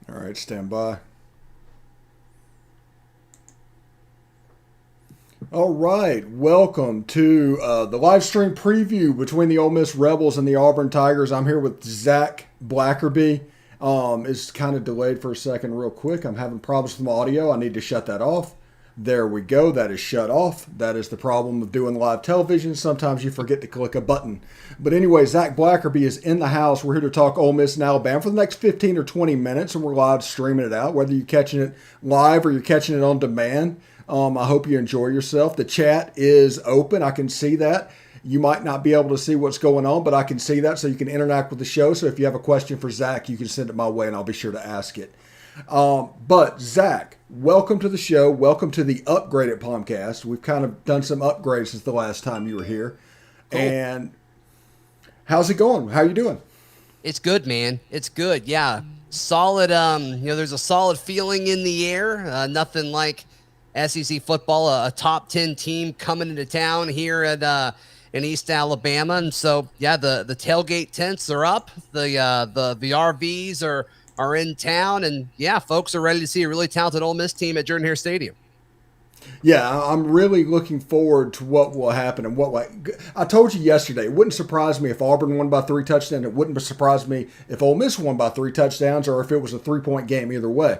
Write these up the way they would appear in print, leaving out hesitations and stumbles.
All right, stand by. All right, welcome to the live stream preview between the Ole Miss Rebels and the Auburn Tigers. I'm here with Zac Blackerby. It's kind of delayed for a second real quick. I'm having problems with my audio. I need to shut that off. There we go. That is shut off. That is the problem of doing live television. Sometimes you forget to click a button. But anyway, Zac Blackerby is in the house. We're here to talk Ole Miss and Alabama for the next 15 or 20 minutes, and we're live streaming it out, whether you're catching it live or you're catching it on demand. I hope you enjoy yourself. The chat is open. I can see that. You might not be able to see what's going on, but I can see that, so you can interact with the show. So if you have a question for Zac, you can send it my way, and I'll be sure to ask it. But Zac, welcome to the show. Welcome to the upgraded podcast. We've kind of done some upgrades since the last time you were here. Cool. And how's it going? How are you doing? It's good, man. It's good. Yeah. Solid. There's a solid feeling in the air. Nothing like SEC football, a top 10 team coming into town here at, in East Alabama. And so, yeah, the tailgate tents are up. The RVs are in town, and yeah, folks are ready to see a really talented Ole Miss team at Jordan-Hare Stadium. Yeah, I'm really looking forward to what will happen and I told you yesterday. It wouldn't surprise me if Auburn won by 3 touchdowns. It wouldn't surprise me if Ole Miss won by 3 touchdowns, or if it was a 3-point game. Either way,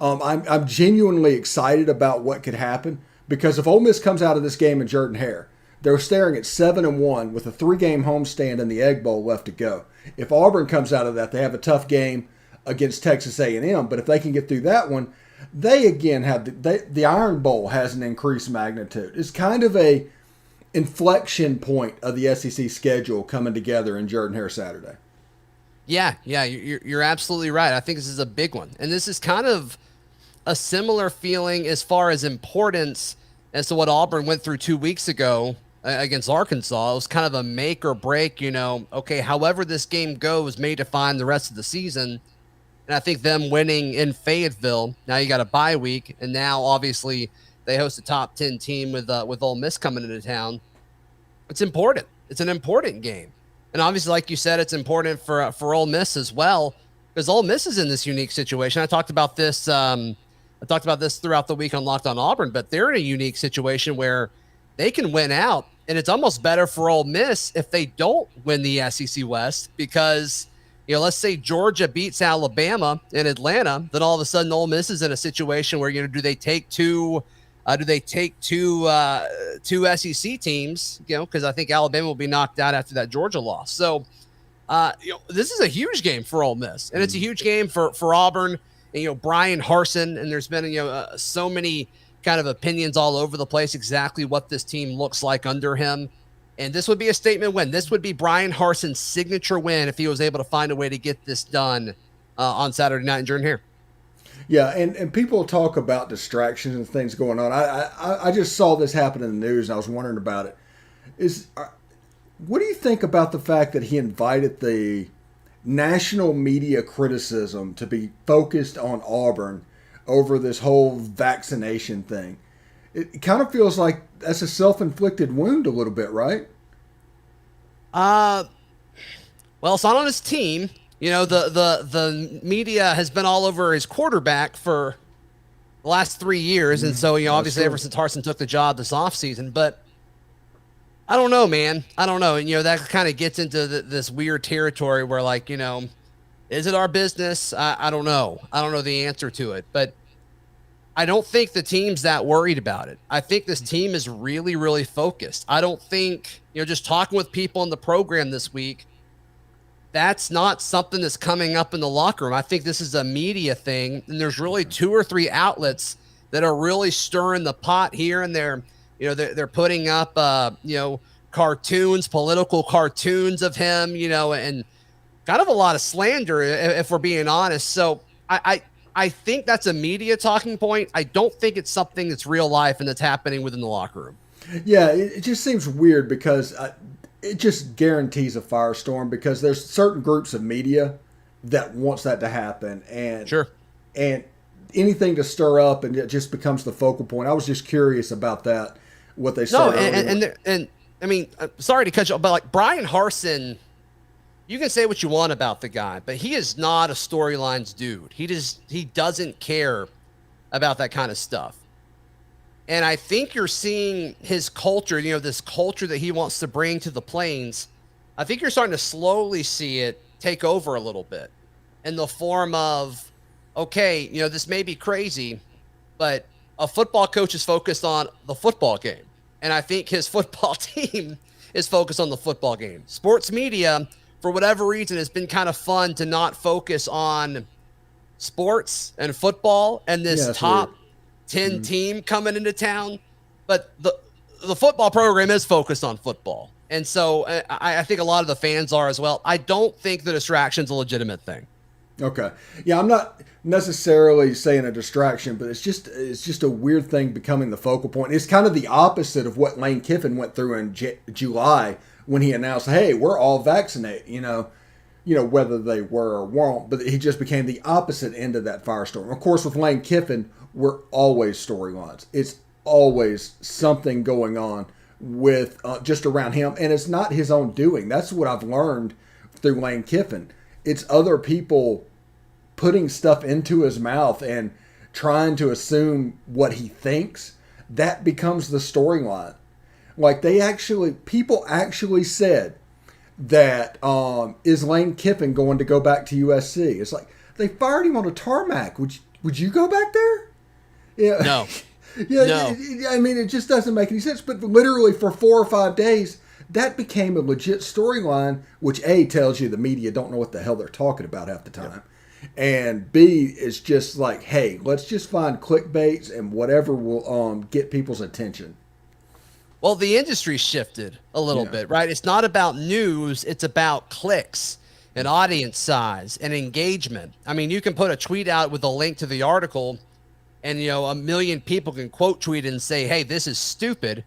I'm genuinely excited about what could happen, because if Ole Miss comes out of this game in Jordan-Hare, they're staring at 7-1 with a 3-game homestand and the Egg Bowl left to go. If Auburn comes out of that, they have a tough game against Texas A&M, but if they can get through that one, they again have the Iron Bowl has an increased magnitude. It's kind of a inflection point of the SEC schedule coming together in Jordan-Hare Saturday. Yeah, you're absolutely right. I think this is a big one, and this is kind of a similar feeling as far as importance as to what Auburn went through 2 weeks ago against Arkansas. It was kind of a make or break. Okay, however this game goes may define the rest of the season. And I think them winning in Fayetteville, now you got a bye week, and now obviously they host a top 10 team with Ole Miss coming into town. It's important. It's an important game. And obviously, like you said, it's important for Ole Miss as well, because Ole Miss is in this unique situation. I talked about this throughout the week on Locked on Auburn, but they're in a unique situation where they can win out, and it's almost better for Ole Miss if they don't win the SEC West, because let's say Georgia beats Alabama in Atlanta, then all of a sudden Ole Miss is in a situation where, do they take two SEC teams, because I think Alabama will be knocked out after that Georgia loss. So, this is a huge game for Ole Miss, and it's a huge game for Auburn. And, Brian Harsin, and there's been, so many kind of opinions all over the place exactly what this team looks like under him. And this would be a statement win. This would be Brian Harsin's signature win if he was able to find a way to get this done on Saturday night in Jordan-Hare. Yeah, and people talk about distractions and things going on. I just saw this happen in the news, and I was wondering about it. What do you think about the fact that he invited the national media criticism to be focused on Auburn over this whole vaccination thing? It kind of feels like that's a self-inflicted wound a little bit, right? Well, it's not on his team. The media has been all over his quarterback for the last 3 years. And so, obviously ever since Harsin took the job this offseason. But I don't know, man. I don't know. And, that kind of gets into this weird territory where, like, is it our business? I don't know. I don't know the answer to it. But I don't think the team's that worried about it. I think this team is really, really focused. I don't think, just talking with people in the program this week, that's not something that's coming up in the locker room. I think this is a media thing, and there's really 2 or 3 outlets that are really stirring the pot here and there. They're putting up, cartoons, political cartoons of him, and kind of a lot of slander, if we're being honest. So I think that's a media talking point. I don't think it's something that's real life and that's happening within the locker room. Yeah, it just seems weird because it just guarantees a firestorm because there's certain groups of media that wants that to happen, and Sure. And anything to stir up, and it just becomes the focal point. I was just curious about that, what they said. No, and I mean, sorry to cut you off, but like Brian Harsin, you can say what you want about the guy, but he is not a storylines dude. He doesn't care about that kind of stuff. And I think you're seeing his culture, this culture that he wants to bring to the Plains. I think you're starting to slowly see it take over a little bit in the form of, okay, this may be crazy, but a football coach is focused on the football game. And I think his football team is focused on the football game. Sports media, for whatever reason, has been kind of fun to not focus on sports and football and this top 10 team coming into town. But the football program is focused on football. And so I think a lot of the fans are as well. I don't think the distraction's a legitimate thing. Okay. Yeah, I'm not necessarily saying a distraction, but it's just a weird thing becoming the focal point. It's kind of the opposite of what Lane Kiffin went through in July when he announced, "Hey, we're all vaccinated," whether they were or weren't, but he just became the opposite end of that firestorm. Of course, with Lane Kiffin, we're always storylines. It's always something going on with just around him, and it's not his own doing. That's what I've learned through Lane Kiffin. It's other people putting stuff into his mouth and trying to assume what he thinks. That becomes the storyline. Like people actually said that is Lane Kiffin going to go back to USC? It's like they fired him on a tarmac. Would you go back there? Yeah. No. Yeah. No. I mean, it just doesn't make any sense. But literally for 4 or 5 days, that became a legit storyline, which A, tells you the media don't know what the hell they're talking about half the time. Yep. And B, is just like, hey, let's just find clickbaits and whatever will get people's attention. Well, the industry shifted a little bit, right? It's not about news. It's about clicks and audience size and engagement. I mean, you can put a tweet out with a link to the article and, 1 million people can quote tweet and say, hey, this is stupid.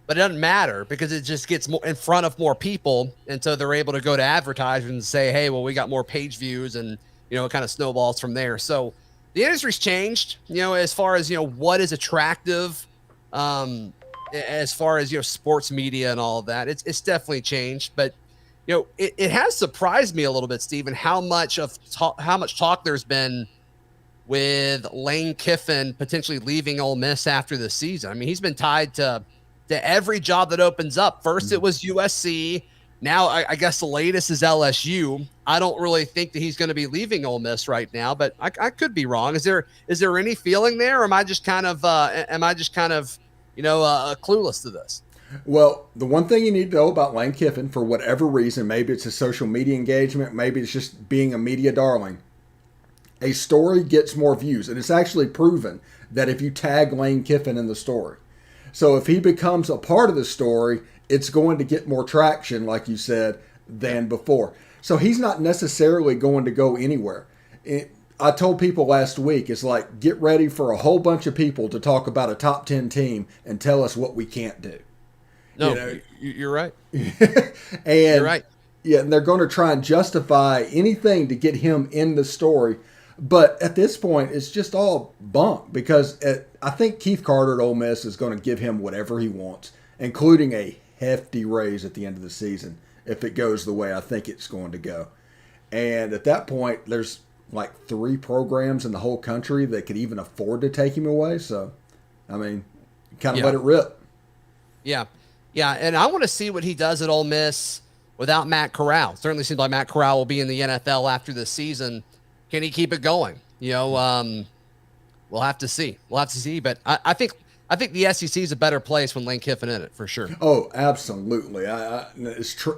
But it doesn't matter because it just gets more in front of more people. And so they're able to go to advertisers and say, hey, well, we got more page views, and, it kind of snowballs from there. So the industry's changed, as far as, what is attractive, as far as, sports media and all of that. It's definitely changed. But, it has surprised me a little bit, Stephen, how much talk there's been with Lane Kiffin potentially leaving Ole Miss after the season. I mean, he's been tied to every job that opens up. First, it was USC. Now, I guess the latest is LSU. I don't really think that he's going to be leaving Ole Miss right now, but I could be wrong. Is there any feeling there, or am I just kind of clueless to this? Well, the one thing you need to know about Lane Kiffin, for whatever reason, maybe it's his social media engagement, maybe it's just being a media darling, a story gets more views. And it's actually proven that if you tag Lane Kiffin in the story. So if he becomes a part of the story, it's going to get more traction, like you said, than before. So he's not necessarily going to go anywhere. I told people last week, it's like, get ready for a whole bunch of people to talk about a top 10 team and tell us what we can't do. No, you're right. And you're right. Yeah, and they're going to try and justify anything to get him in the story. But at this point, it's just all bunk because I think Keith Carter at Ole Miss is going to give him whatever he wants, including a hefty raise at the end of the season if it goes the way I think it's going to go. And at that point, there's like 3 programs in the whole country that could even afford to take him away. So, I mean, kind of let it rip. Yeah. Yeah, and I want to see what he does at Ole Miss without Matt Corral. Certainly seems like Matt Corral will be in the NFL after this season. Can he keep it going? We'll have to see. We'll have to see. But I think the SEC is a better place when Lane Kiffin in it for sure. Oh, absolutely.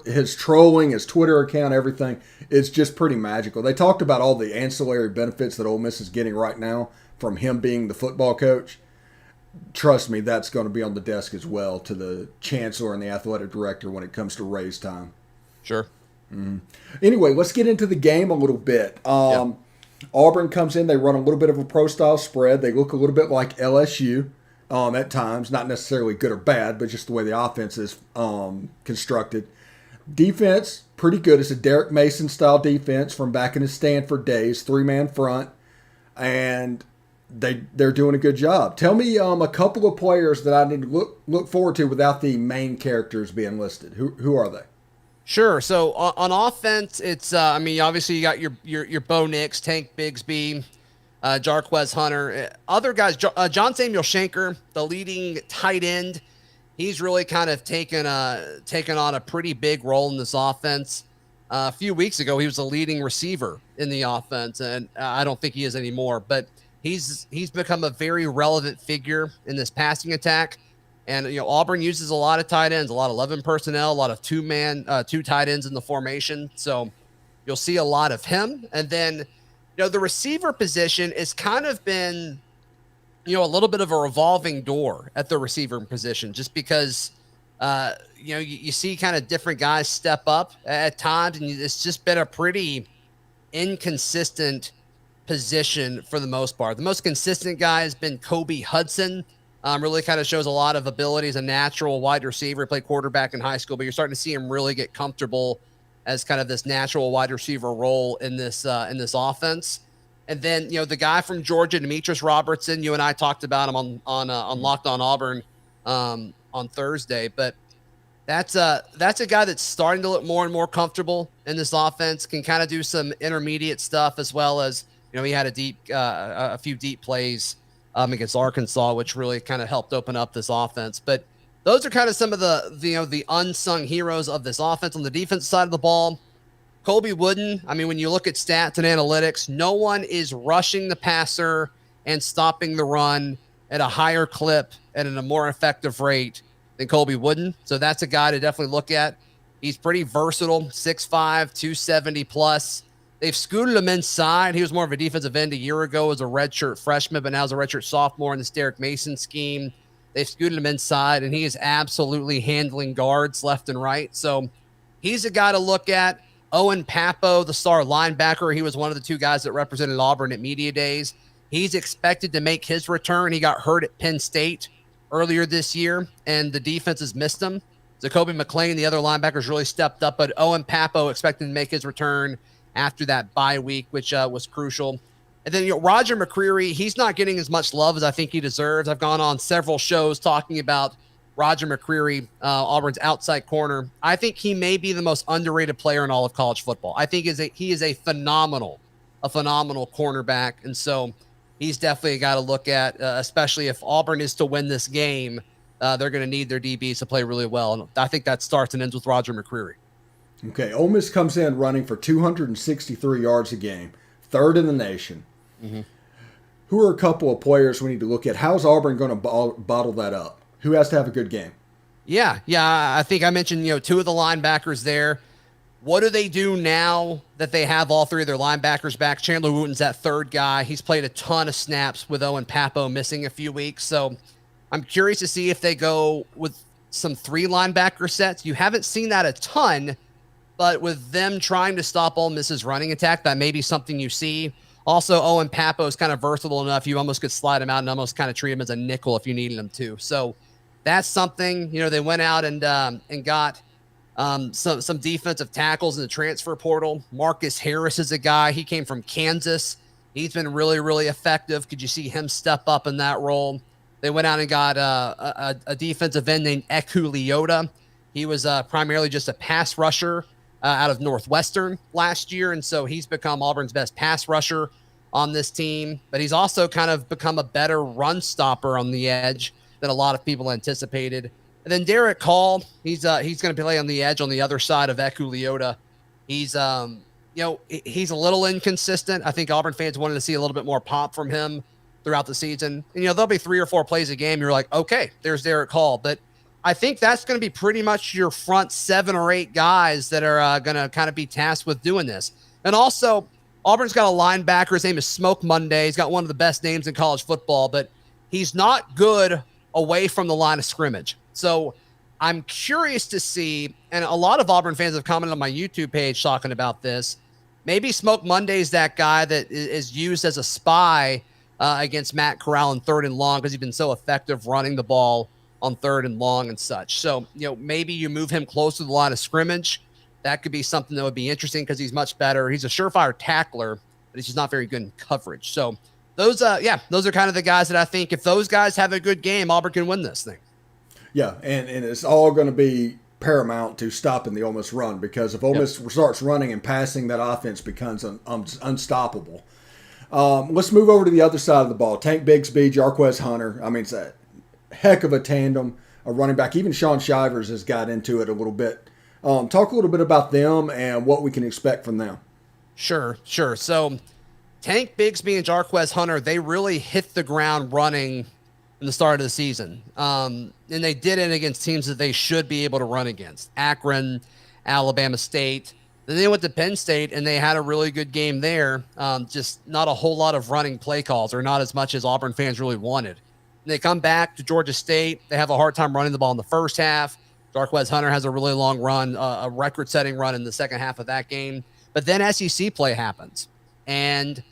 His trolling, his Twitter account, everything, it's just pretty magical. They talked about all the ancillary benefits that Ole Miss is getting right now from him being the football coach. Trust me, that's going to be on the desk as well to the chancellor and the athletic director when it comes to raise time. Sure. Anyway, let's get into the game a little bit. Auburn comes in, they run a little bit of a pro-style spread. They look a little bit like LSU at times, not necessarily good or bad, but just the way the offense is constructed. Defense, pretty good. It's a Derek Mason style defense from back in his Stanford days, 3-man front, and they're doing a good job. Tell me a couple of players that I need to look forward to without the main characters being listed. Who are they? Sure. So on offense, it's obviously you got your Bo Nix, Tank Bigsby, Jarquez Hunter, other guys. John Samuel Shanker, the leading tight end, he's really kind of taken on a pretty big role in this offense. A few weeks ago, he was the leading receiver in the offense, and I don't think he is anymore. But he's become a very relevant figure in this passing attack. And, Auburn uses a lot of tight ends, a lot of 11 personnel, a lot of two tight ends in the formation. So you'll see a lot of him. And then, the receiver position has kind of been, a little bit of a revolving door at the receiver position, just because, you see kind of different guys step up at times. And it's just been a pretty inconsistent position for the most part. The most consistent guy has been Kobe Hudson. Really kind of shows a lot of ability as a natural wide receiver. He played quarterback in high school, but you're starting to see him really get comfortable as kind of this natural wide receiver role in this offense. And then, the guy from Georgia, Demetrius Robertson, you and I talked about him on Locked On Auburn on Thursday. But that's a guy that's starting to look more and more comfortable in this offense, can kind of do some intermediate stuff, as well as, he had a few deep plays against Arkansas, which really kind of helped open up this offense. But those are kind of some of the unsung heroes of this offense. On the defensive side of the ball, Colby Wooden, when you look at stats and analytics, no one is rushing the passer and stopping the run at a higher clip and at a more effective rate than Colby Wooden. So that's a guy to definitely look at. He's pretty versatile, 6'5", 270 plus. They've scooted him inside. He was more of a defensive end a year ago as a redshirt freshman, but now as a redshirt sophomore in this Derek Mason scheme. They've scooted him inside, and he is absolutely handling guards left and right. So he's a guy to look at. Owen Papo, the star linebacker, he was one of the two guys that represented Auburn at media days. He's expected to make his return. He got hurt at Penn State earlier this year, and the defense has missed him. Jacoby McClain, the other linebackers, really stepped up, but Owen Papo expecting to make his return after that bye week, which was crucial. And then, Roger McCreary, he's not getting as much love as I think he deserves. I've gone on several shows talking about Roger McCreary, Auburn's outside corner. I think he may be the most underrated player in all of college football. I think he is a phenomenal cornerback. And so he's definitely a guy to look at, especially if Auburn is to win this game. They're going to need their DBs to play really well. And I think that starts and ends with Roger McCreary. Okay, Ole Miss comes in running for 263 yards a game, third in the nation. Mm-hmm. Who are a couple of players we need to look at? How's Auburn going to bottle that up? Who has to have a good game? Yeah. I think I mentioned, two of the linebackers there. What do they do now that they have all three of their linebackers back? Chandler Wooten's that third guy. He's played a ton of snaps with Owen Papo missing a few weeks. So I'm curious to see if they go with some three linebacker sets. You haven't seen that a ton, but with them trying to stop Ole Miss's running attack, that may be something you see. Also, Owen Papo is kind of versatile enough. You almost could slide him out and almost kind of treat him as a nickel if you needed him to. So that's something, they went out and got some defensive tackles in the transfer portal. Marcus Harris is a guy. He came from Kansas. He's been really, really effective. Could you see him step up in that role? They went out and got a defensive end named Eku Leota. He was primarily just a pass rusher out of Northwestern last year, and so he's become Auburn's best pass rusher on this team. But he's also kind of become a better run stopper on the edge than a lot of people anticipated. And then Derek Hall, he's going to play on the edge on the other side of Eku Leota. He's he's a little inconsistent. I think Auburn fans wanted to see a little bit more pop from him throughout the season. And, there'll be 3 or 4 plays a game. You're like, okay, there's Derek Hall. But I think that's going to be pretty much your front 7 or 8 guys that are going to kind of be tasked with doing this. And also, Auburn's got a linebacker. His name is Smoke Monday. He's got one of the best names in college football, but he's not good away from the line of scrimmage. So I'm curious to see, and a lot of Auburn fans have commented on my YouTube page talking about this. Maybe Smoke Monday is that guy that is used as a spy against Matt Corral in 3rd and long because he's been so effective running the ball on 3rd and long and such. So, maybe you move him close to the line of scrimmage. That could be something that would be interesting because he's much better. He's a surefire tackler, but he's just not very good in coverage. So those are kind of the guys that I think if those guys have a good game, Auburn can win this thing. Yeah, and it's all going to be paramount to stopping the Ole Miss run because if Ole Miss starts running and passing, that offense becomes unstoppable. Let's move over to the other side of the ball. Tank Bigsby, Jarquez Hunter. I mean, it's a heck of a tandem, a running back. Even Sean Shivers has got into it a little bit. Talk a little bit about them and what we can expect from them. Sure. So Tank Bigsby and Jarquez Hunter, they really hit the ground running in the start of the season. And they did it against teams that they should be able to run against. Akron, Alabama State. Then they went to Penn State, and they had a really good game there. Just not a whole lot of running play calls, or not as much as Auburn fans really wanted. And they come back to Georgia State. They have a hard time running the ball in the first half. Jarquez Hunter has a really long run, a record-setting run in the second half of that game. But then SEC play happens. And,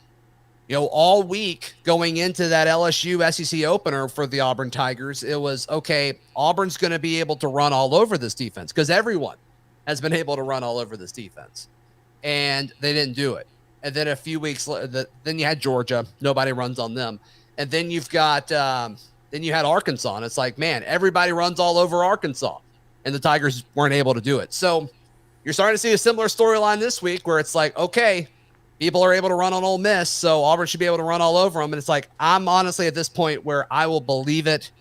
all week going into that LSU SEC opener for the Auburn Tigers, it was, okay, Auburn's going to be able to run all over this defense because everyone has been able to run all over this defense. And they didn't do it. And then a few weeks later, then you had Georgia. Nobody runs on them. And then you've got then you had Arkansas. And it's like, man, everybody runs all over Arkansas. And the Tigers weren't able to do it. So you're starting to see a similar storyline this week where it's like, okay, people are able to run on Ole Miss, so Auburn should be able to run all over them. And it's like, I'm honestly at this point where I will believe it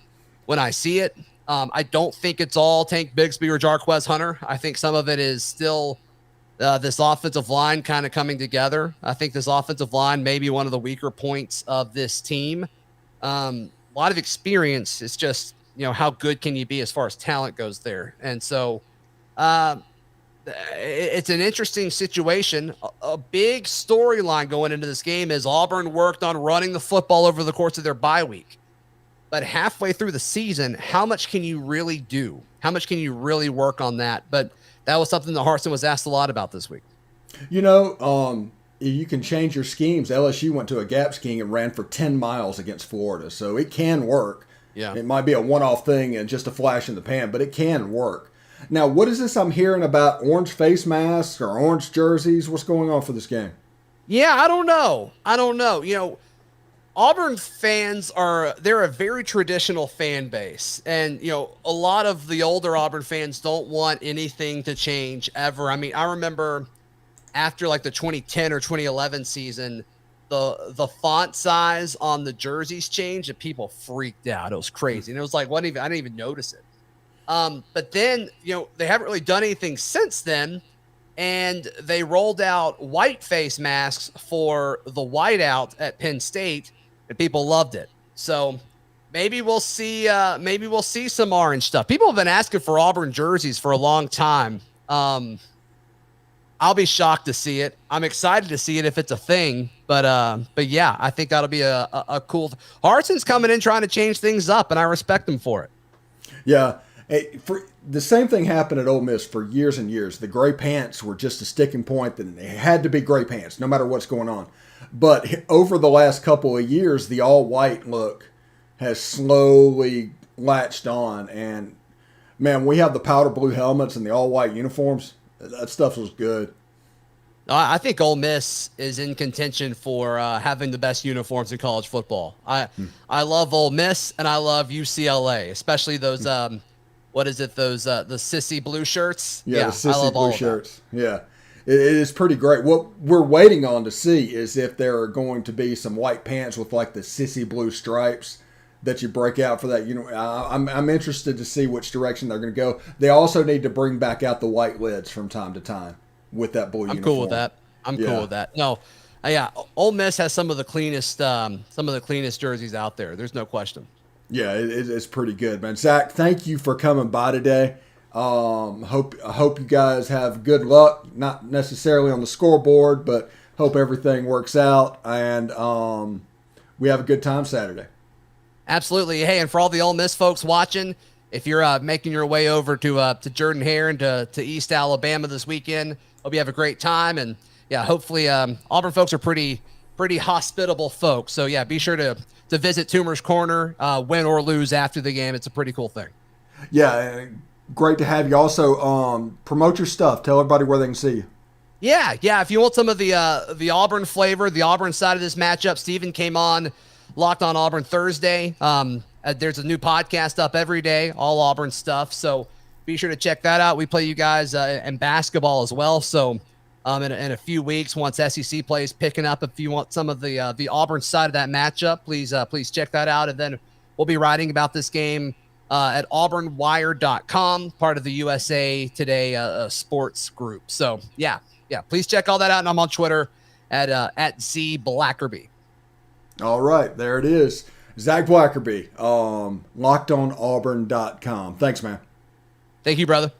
when I see it. I don't think it's all Tank Bigsby or Jarquez Hunter. I think some of it is still this offensive line kind of coming together. I think this offensive line may be one of the weaker points of this team. A lot of experience. It's just, how good can you be as far as talent goes there? And so it's an interesting situation. A big storyline going into this game is Auburn worked on running the football over the course of their bye week. But halfway through the season, how much can you really do? How much can you really work on that? But that was something that Harsin was asked a lot about this week. You can change your schemes. LSU went to a gap scheme and ran for 10 miles against Florida. So it can work. Yeah. It might be a one-off thing and just a flash in the pan, but it can work. Now, what is this I'm hearing about orange face masks or orange jerseys? What's going on for this game? Yeah, I don't know. Auburn fans they're a very traditional fan base. And, a lot of the older Auburn fans don't want anything to change ever. I mean, I remember after like the 2010 or 2011 season, the font size on the jerseys changed and people freaked out. It was crazy. And it was like, I didn't even notice it. But then, they haven't really done anything since then. And they rolled out white face masks for the whiteout at Penn State, and people loved it. So maybe we'll see some orange stuff. People have been asking for Auburn jerseys for a long time. I'll be shocked to see it. I'm excited to see it if it's a thing. But yeah, I think that'll be a cool. Harsin's coming in trying to change things up, and I respect him for it. Yeah. For the same thing happened at Ole Miss for years and years. The gray pants were just a sticking point, that they had to be gray pants no matter what's going on. But over the last couple of years, the all-white look has slowly latched on. And, man, we have the powder blue helmets and the all-white uniforms. That stuff was good. I think Ole Miss is in contention for having the best uniforms in college football. I love Ole Miss, and I love UCLA, especially those what is it? Those the sissy blue shirts. Yeah, the sissy blue shirts. Yeah, it is pretty great. What we're waiting on to see is if there are going to be some white pants with like the sissy blue stripes that you break out for that. I'm interested to see which direction they're going to go. They also need to bring back out the white lids from time to time with that blue uniform. Cool with that. I'm cool with that. No, Yeah, Ole Miss has some of the cleanest jerseys out there. There's no question. Yeah, it's pretty good, man. Zach, thank you for coming by today. I hope you guys have good luck. Not necessarily on the scoreboard, but hope everything works out, and we have a good time Saturday. Absolutely. Hey, and for all the Ole Miss folks watching, if you're making your way over to Jordan Hare and to East Alabama this weekend, hope you have a great time. And yeah, hopefully Auburn folks are pretty hospitable folks. So yeah, be sure to visit Toomer's Corner, win or lose after the game. It's a pretty cool thing. Yeah, great to have you. Also, promote your stuff. Tell everybody where they can see you. Yeah. If you want some of the Auburn flavor, the Auburn side of this matchup, Steven came on Locked on Auburn Thursday. There's a new podcast up every day, all Auburn stuff. So be sure to check that out. We play you guys in basketball as well. So in a few weeks, once SEC plays picking up, if you want some of the Auburn side of that matchup, please check that out. And then we'll be writing about this game at auburnwire.com, part of the USA Today sports group. So yeah, please check all that out. And I'm on Twitter at Z Blackerby. All right, there it is. Zac Blackerby, lockedonauburn.com. Thanks, man. Thank you, brother.